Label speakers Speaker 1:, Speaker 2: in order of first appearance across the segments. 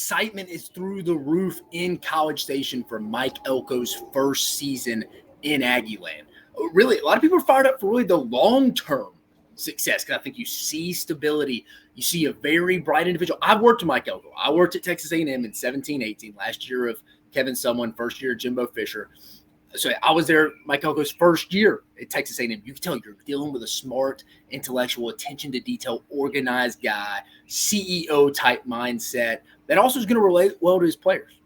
Speaker 1: excitement is through the roof in College Station for Mike Elko's first season in Aggieland. Really, a lot of people are fired up for really the long-term success because I think you see stability. You see a very bright individual. I've worked with Mike Elko. I worked at Texas A&M in 17-18, last year of Kevin Sumlin, first year of Jimbo Fisher. So I was there, Mike Elko's first year at Texas A&M. You can tell you're dealing with a smart, intellectual, attention to detail, organized guy, CEO type mindset that also is going to relate well to his players.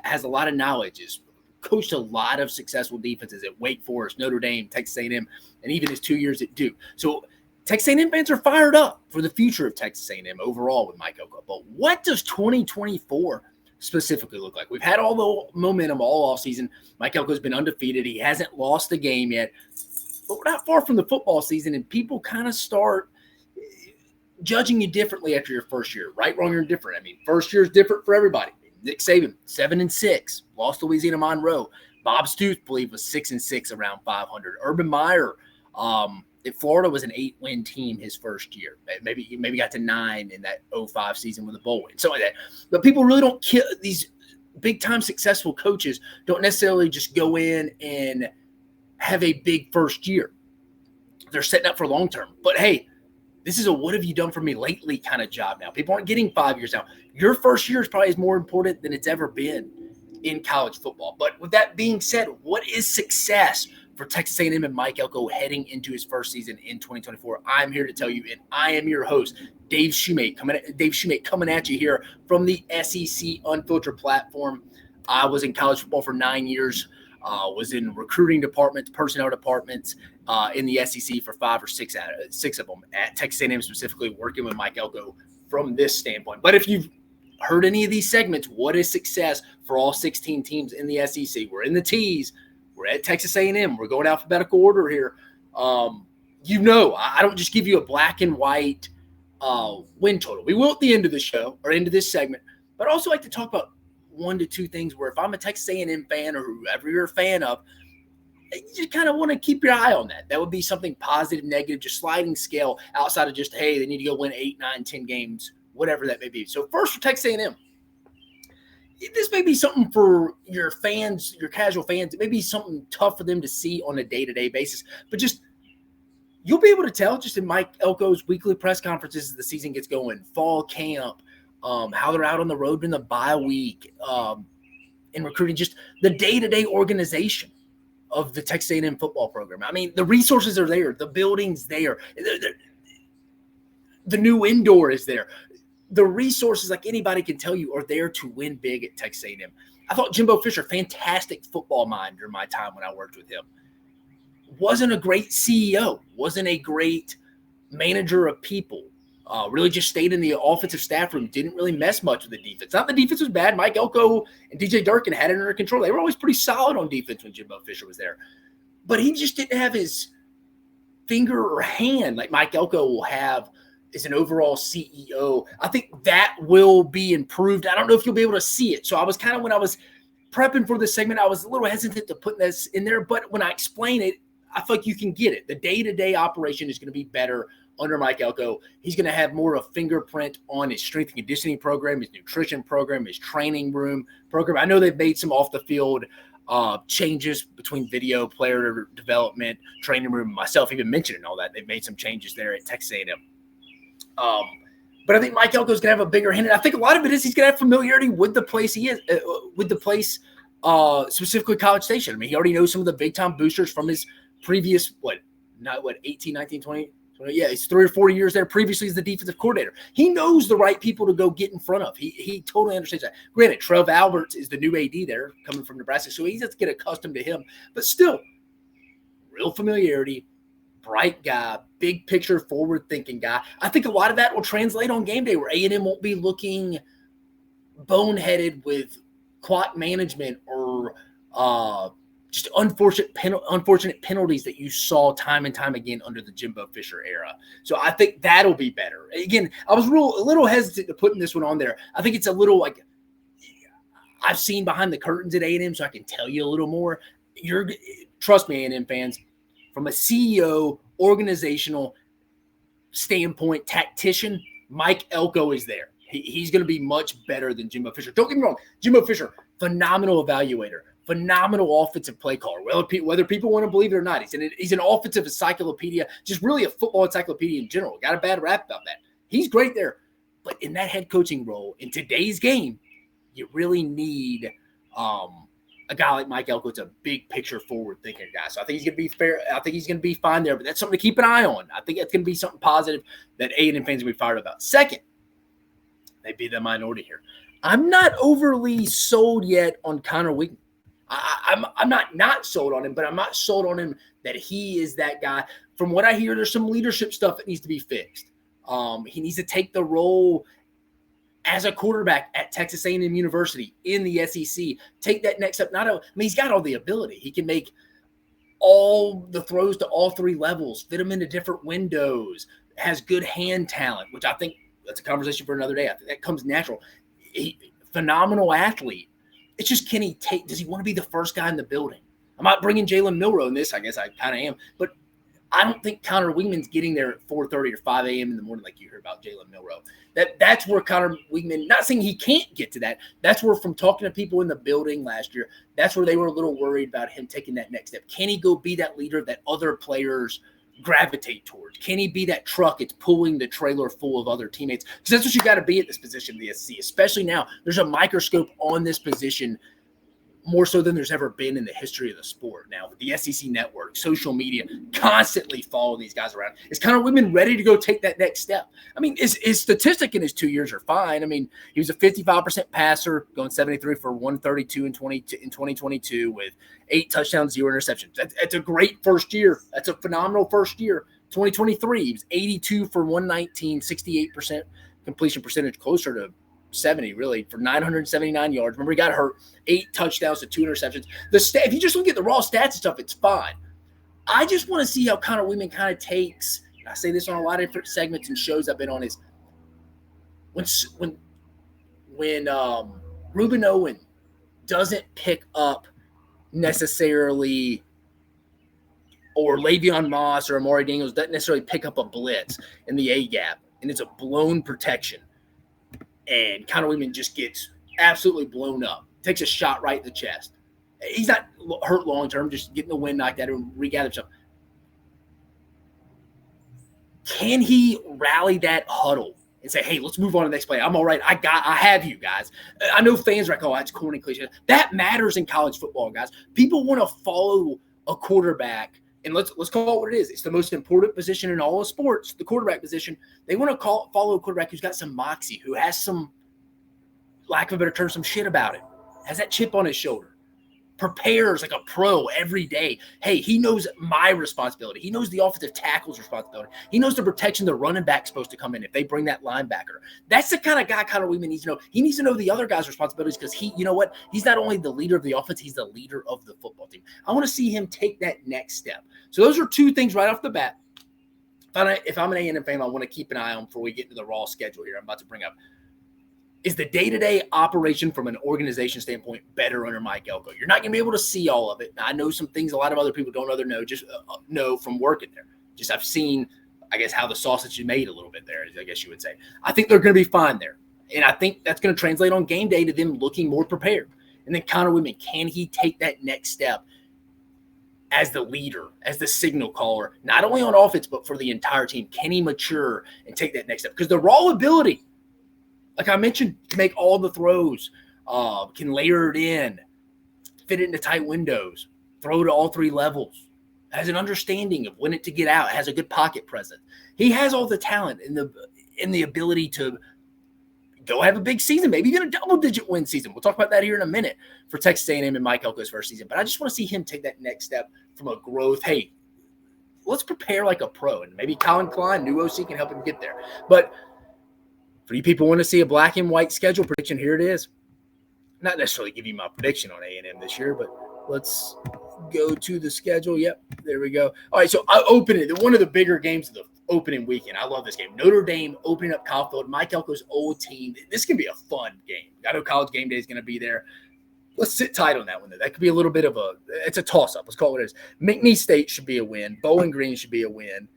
Speaker 1: Has a lot of knowledge, is coached a lot of successful defenses at Wake Forest, Notre Dame, Texas A&M, and even his 2 years at Duke. So Texas A&M fans are fired up for the future of Texas A&M overall with Mike Elko. But what does 2024 specifically look like? We've had all the momentum all offseason. Mike Elko's been undefeated. He hasn't lost a game yet. But we're not far from the football season, and people kind of start judging you differently after your first year. Right, wrong, or indifferent. I mean, first year is different for everybody. Nick Saban, 7-6, lost to Louisiana Monroe. Bob Stoops, I believe, was 6-6 around 500. Urban Meyer at Florida was an 8-win team his first year. Maybe got to 9 in that 05 season with a bowl win. So like that. But people really don't kill these big-time successful coaches don't necessarily just go in and have a big first year. They're setting up for long-term. But, hey, this is a what have you done for me lately kind of job now. People aren't getting 5 years now. Your first year is probably more important than it's ever been in college football. But with that being said, what is success for Texas A&M and Mike Elko heading into his first season in 2024? I'm here to tell you, and I am your host, Dave Shumate, coming at you here from the SEC Unfiltered platform. I was in college football for 9 years, was in recruiting departments, personnel departments in the SEC for 5 or 6 of them at Texas A&M, specifically working with Mike Elko from this standpoint. But if you've heard any of these segments, what is success for all 16 teams in the SEC? We're in the T's. We're at Texas A&M. We're going alphabetical order here. I don't just give you a black and white win total. We will at the end of the show or end of this segment, but I also like to talk about 1 to 2 things where if I'm a Texas A&M fan or whoever you're a fan of, you just kind of want to keep your eye on that. That would be something positive, negative, just sliding scale outside of just, hey, they need to go win 8, 9, 10 games, whatever that may be. So first for Texas A&M. This may be something for your fans, your casual fans. It may be something tough for them to see on a day-to-day basis. But just you'll be able to tell just in Mike Elko's weekly press conferences as the season gets going, fall camp, how they're out on the road in the bye week, in recruiting, just the day-to-day organization of the Texas A&M football program. I mean, the resources are there. The building's there. The new indoor is there. The resources, like anybody can tell you, are there to win big at Texas A&M. I thought Jimbo Fisher, fantastic football mind during my time when I worked with him. Wasn't a great CEO. Wasn't a great manager of people. Really just stayed in the offensive staff room. Didn't really mess much with the defense. Not the defense was bad. Mike Elko and DJ Durkin had it under control. They were always pretty solid on defense when Jimbo Fisher was there. But he just didn't have his finger or hand like Mike Elko will have as an overall CEO. I think that will be improved. I don't know if you'll be able to see it. So I was kind of, when I was prepping for this segment, I was a little hesitant to put this in there. But when I explain it, I feel like you can get it. The day-to-day operation is going to be better under Mike Elko. He's going to have more of a fingerprint on his strength and conditioning program, his nutrition program, his training room program. I know they've made some off-the-field changes between video, player development, training room, myself even mentioning all that. They've made some changes there at Texas A&M. But I think Mike Elko is going to have a bigger hand. And I think a lot of it is he's going to have familiarity with the place he is, specifically College Station. I mean, he already knows some of the big-time boosters from his previous, 18, 19, 20? Yeah, he's 3 or 4 years there previously as the defensive coordinator. He knows the right people to go get in front of. He totally understands that. Granted, Trev Alberts is the new AD there coming from Nebraska, so he has to get accustomed to him. But still, real familiarity, bright guy, big picture, forward-thinking guy. I think a lot of that will translate on game day where A&M won't be looking boneheaded with clock management or just unfortunate penalties that you saw time and time again under the Jimbo Fisher era. So I think that'll be better. Again, I was a little hesitant to putting this one on there. I think it's a little like I've seen behind the curtains at A&M, so I can tell you a little more. Trust me, A&M fans, from a CEO, organizational standpoint, tactician, Mike Elko is there. He's going to be much better than Jimbo Fisher. Don't get me wrong. Jimbo Fisher, phenomenal evaluator, phenomenal offensive play caller, whether people want to believe it or not. He's an offensive encyclopedia, just really a football encyclopedia in general. Got a bad rap about that. He's great there. But in that head coaching role, in today's game, you really need a guy like Mike Elko. It's a big picture forward thinking guy. So I think he's going to be fair. I think he's going to be fine there, but that's something to keep an eye on. I think that's going to be something positive that A&M fans will be fired about. Second, maybe the minority here. I'm not overly sold yet on Connor Weigman. I'm not sold on him, but I'm not sold on him that he is that guy. From what I hear, there's some leadership stuff that needs to be fixed. He needs to take the role as a quarterback at Texas A&M University in the SEC. Take that next step. He's got all the ability. He can make all the throws to all three levels, fit them into different windows, has good hand talent, which I think that's a conversation for another day. I think that comes natural. Phenomenal athlete. It's just, does he want to be the first guy in the building? I'm not bringing Jalen Milroe in this. I guess I kind of am. But I don't think Connor Weigman's getting there at 4:30 or 5 a.m. in the morning like you heard about Jalen Milroe. That's where Connor Weigman, not saying he can't get to that. That's where, from talking to people in the building last year, that's where they were a little worried about him taking that next step. Can he go be that leader that other players gravitate towards? Can he be that truck that's pulling the trailer full of other teammates? Because that's what you got to be at this position of the SEC, especially now. There's a microscope on this position more so than there's ever been in the history of the sport. Now, with the SEC network, social media, constantly follow these guys around. Is Connor Weigman ready to go take that next step? I mean, his statistic in his 2 years are fine. I mean, he was a 55% passer, going 73 for 132 in 2022 with 8 touchdowns, 0 interceptions. That's a great first year. That's a phenomenal first year. 2023, he was 82 for 119, 68% completion percentage, closer to 70 really, for 979 yards. Remember, he got hurt, 8 touchdowns to 2 interceptions. If you just look at the raw stats and stuff, it's fine. I just want to see how Connor Weigman kind of takes, I say this on a lot of different segments and shows I've been on, is when Ruben Owen doesn't pick up necessarily, or Le'Veon Moss or Amari Daniels doesn't necessarily pick up a blitz in the A-gap, and it's a blown protection. And Connor Weigman just gets absolutely blown up. Takes a shot right in the chest. He's not hurt long-term, just getting the wind knocked out of him, regather himself. Can he rally that huddle and say, hey, let's move on to the next play? I'm all right. I have you guys. I know fans are like, oh, that's corny cliche. That matters in college football, guys. People want to follow a quarterback. And let's call it what it is. It's the most important position in all of sports, the quarterback position. They want to follow a quarterback who's got some moxie, who has some, lack of a better term, some shit about him, has that chip on his shoulder, prepares like a pro every day. Hey, he knows my responsibility. He knows the offensive tackle's responsibility. He knows the protection the running back's supposed to come in if they bring that linebacker. That's the kind of guy Connor Weigman needs to know. He needs to know the other guy's responsibilities because you know what? He's not only the leader of the offense, he's the leader of the football team. I want to see him take that next step. So those are two things right off the bat. If I'm an A&M fan, I want to keep an eye on before we get into the raw schedule here I'm about to bring up. Is the day-to-day operation from an organization standpoint better under Mike Elko? You're not going to be able to see all of it. I know some things a lot of other people don't know, just know from working there. Just I've seen, I guess, how the sausage is made a little bit there, I guess you would say. I think they're going to be fine there. And I think that's going to translate on game day to them looking more prepared. And then Connor Weigman, can he take that next step as the leader, as the signal caller, not only on offense, but for the entire team? Can he mature and take that next step? Because the raw ability, like I mentioned, can make all the throws, can layer it in, fit it into tight windows, throw to all three levels, has an understanding of when to get out, has a good pocket presence. He has all the talent and the ability to go have a big season, maybe even a double-digit win season. We'll talk about that here in a minute for Texas A&M and Mike Elko's first season. But I just want to see him take that next step from a growth. Hey, let's prepare like a pro, and maybe Colin Klein, new OC, can help him get there. But for you people want to see a black and white schedule prediction, here it is. Not necessarily give you my prediction on A&M this year, but let's go to the schedule. Yep, there we go. All right, so I open it. One of the bigger games of the opening weekend. I love this game. Notre Dame opening up Kyle Field, Mike Elko's old team. This can be a fun game. I know College Game Day is going to be there. Let's sit tight on that one, though. That could be a little bit of it's a toss-up. Let's call it what it is. McNeese State should be a win. Bowling Green should be a win.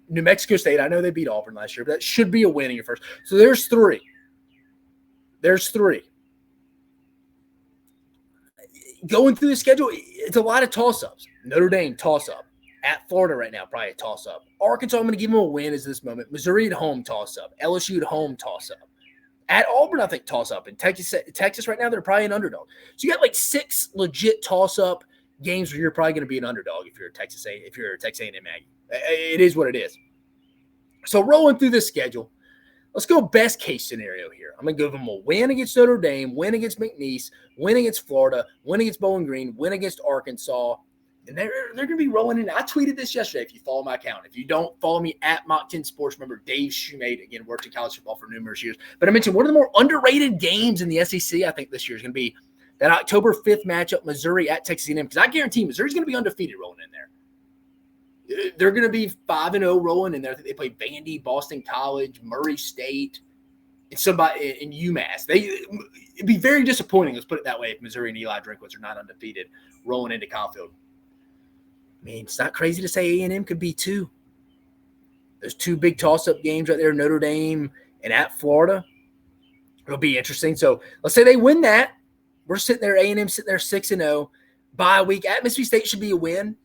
Speaker 1: New Mexico State, I know they beat Auburn last year, but that should be a win in your first. So there's 3. There's 3. Going through the schedule, it's a lot of toss-ups. Notre Dame, toss-up. At Florida right now, probably a toss-up. Arkansas, I'm going to give them a win as this moment. Missouri at home, toss-up. LSU at home, toss-up. At Auburn, I think toss-up. In Texas right now, they're probably an underdog. So you got like 6 legit toss-up games where you're probably going to be an underdog if you're a Texas A&M Aggie. It is what it is. So rolling through this schedule, let's go best case scenario here. I'm going to give them a win against Notre Dame, win against McNeese, win against Florida, win against Bowling Green, win against Arkansas. And they're going to be rolling in. I tweeted this yesterday if you follow my account. If you don't follow me at Mock 10 Sports, remember Dave Shumate, again, worked in college football for numerous years. But I mentioned one of the more underrated games in the SEC, I think, this year is going to be that October 5th matchup, Missouri at Texas A&M. Because I guarantee Missouri's going to be undefeated rolling in there. They're going to be 5-0 rolling in there. I think they play Vandy, Boston College, Murray State, and somebody in UMass. It'd be very disappointing, let's put it that way, if Missouri and Eli Drinkwitz are not undefeated rolling into Caulfield. I mean, it's not crazy to say A&M could be 2. There's 2 big toss-up games right there, Notre Dame and at Florida. It'll be interesting. So let's say they win that. We're sitting there, A&M sitting there 6-0. Bye week at Mississippi State should be a win.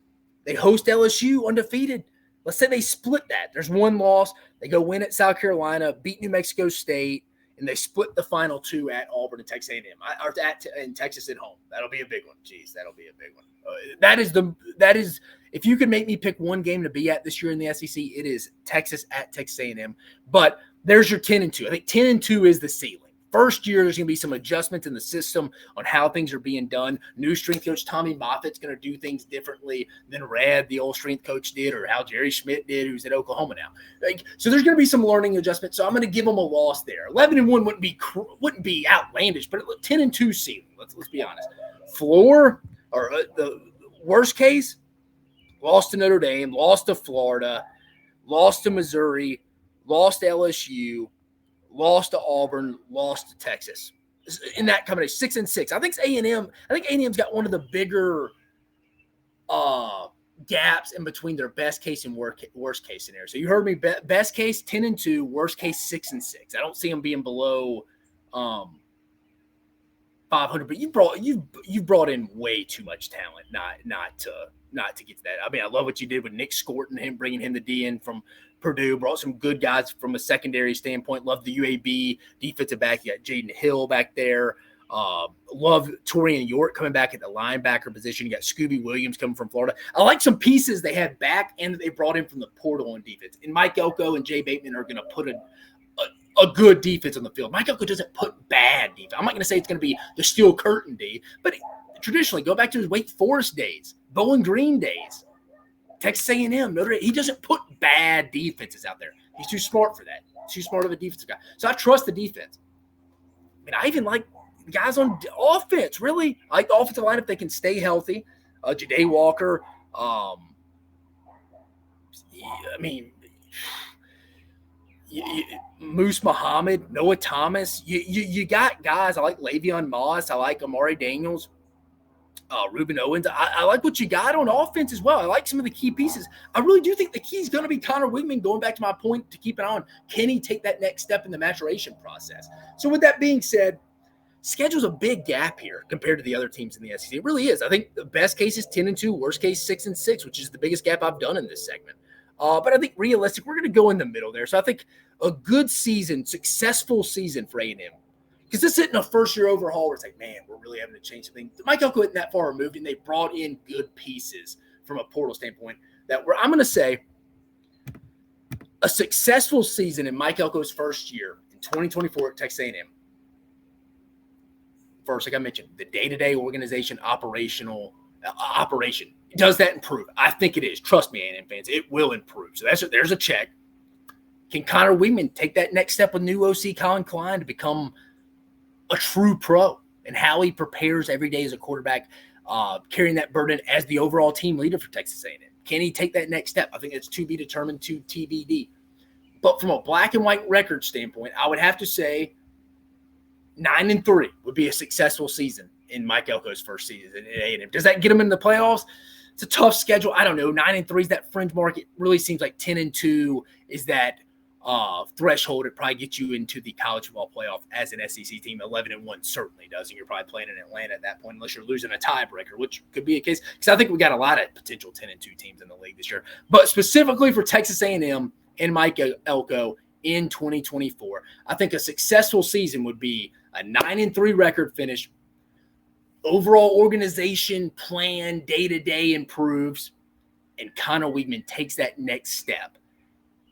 Speaker 1: They host LSU undefeated. Let's say they split that. There's 1 loss. They go win at South Carolina, beat New Mexico State, and they split the final 2 at Auburn and Texas A&M, or in Texas at home. That'll be a big one. Jeez, that'll be a big one. That is if you could make me pick one game to be at this year in the SEC, it is Texas at Texas A&M. But there's your 10-2. I think 10-2 is the ceiling. First year, there's going to be some adjustments in the system on how things are being done. New strength coach Tommy Moffitt's going to do things differently than Red, the old strength coach, did, or how Jerry Schmidt did, who's at Oklahoma now. So there's going to be some learning adjustments. So I'm going to give them a loss there. 11-1 wouldn't be outlandish, but 10-2 ceiling. Let's be honest. Floor, or the worst case, lost to Notre Dame, lost to Florida, lost to Missouri, lost to LSU, lost to Auburn, lost to Texas. In that combination, 6-6. I think A&M. I think A&M's got one of the bigger gaps in between their best case and worst case scenario. So you heard me. Best case 10-2, worst case 6-6. I don't see them being below 500. But you've brought in way too much talent not to get to that. I mean, I love what you did with Nick Scorton, him bringing him the DN from Purdue, brought some good guys from a secondary standpoint. Love the UAB defensive back. You got Jaden Hill back there. Love Torian York coming back at the linebacker position. You got Scooby Williams coming from Florida. I like some pieces they had back and that they brought in from the portal on defense. And Mike Elko and Jay Bateman are going to put a good defense on the field. Mike Elko doesn't put bad defense. I'm not going to say it's going to be the Steel Curtain D, but traditionally, go back to his Wake Forest days, Bowling Green days, Texas A&M, Notre Dame. He doesn't put bad defenses out there. He's too smart for that. Too smart of a defensive guy. So I trust the defense. I mean, I even like the guys on offense, really. I like the offensive line if they can stay healthy. Ja'Day Walker. Moose Muhammad, Noah Thomas. You got guys. I like Le'Veon Moss. I like Amari Daniels. Reuben Owens. I like what you got on offense as well. I like some of the key pieces. I really do think the key is going to be Connor Weigman, going back to my point to keep it on. Can he take that next step in the maturation process? So with that being said, schedule's a big gap here compared to the other teams in the SEC. It really is. I think the best case is 10-2, worst case 6-6, which is the biggest gap I've done in this segment. But I think realistic, we're going to go in the middle there. So I think a good season, successful season for A&M. Because this isn't a first-year overhaul where it's like, man, we're really having to change something. Mike Elko isn't that far removed, and they brought in good pieces from a portal standpoint. I'm going to say a successful season in Mike Elko's first year in 2024 at Texas A&M. First, like I mentioned, the day-to-day organization, operation. Does that improve? I think it is. Trust me, A&M fans, it will improve. So there's a check. Can Connor Weigman take that next step with new OC Colin Klein to become a true pro, and how he prepares every day as a quarterback, carrying that burden as the overall team leader for Texas A&M? Can he take that next step? I think it's to be determined, to TBD. But from a black and white record standpoint, I would have to say 9-3 would be a successful season in Mike Elko's first season at A&M. Does that get him in the playoffs? It's a tough schedule. I don't know. 9-3 is that fringe market. Really seems like 10-2 is that threshold, it probably gets you into the college football playoff as an SEC team. 11-1 certainly does, and you're probably playing in Atlanta at that point, unless you're losing a tiebreaker, which could be a case. Because I think we got a lot of potential 10-2 teams in the league this year. But specifically for Texas A&M and Mike Elko in 2024, I think a successful season would be a 9-3 record finish. Overall organization, plan, day-to-day improves, and Connor Weigman takes that next step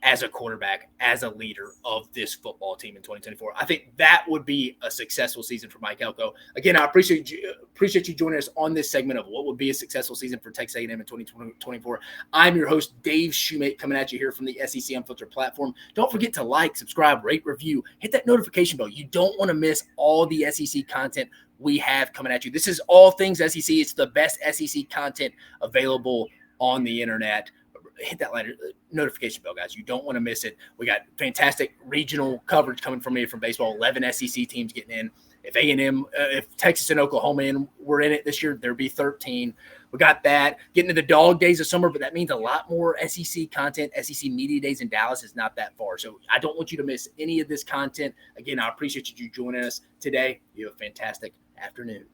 Speaker 1: as a quarterback, as a leader of this football team in 2024. I think that would be a successful season for Mike Elko. Again, I appreciate you joining us on this segment of what would be a successful season for Texas A&M in 2024. I'm your host, Dave Shumate, coming at you here from the SEC Unfiltered platform. Don't forget to like, subscribe, rate, review, hit that notification bell. You don't want to miss all the SEC content we have coming at you. This is all things SEC. It's the best SEC content available on the internet. Hit that notification bell, guys. You don't want to miss it. We got fantastic regional coverage coming from me from baseball. 11 SEC teams getting in. If A&M, if Texas and Oklahoma were in it this year, there'd be 13. We got that. Getting to the dog days of summer, but that means a lot more SEC content. SEC Media Days in Dallas is not that far. So I don't want you to miss any of this content. Again, I appreciate you joining us today. You have a fantastic afternoon.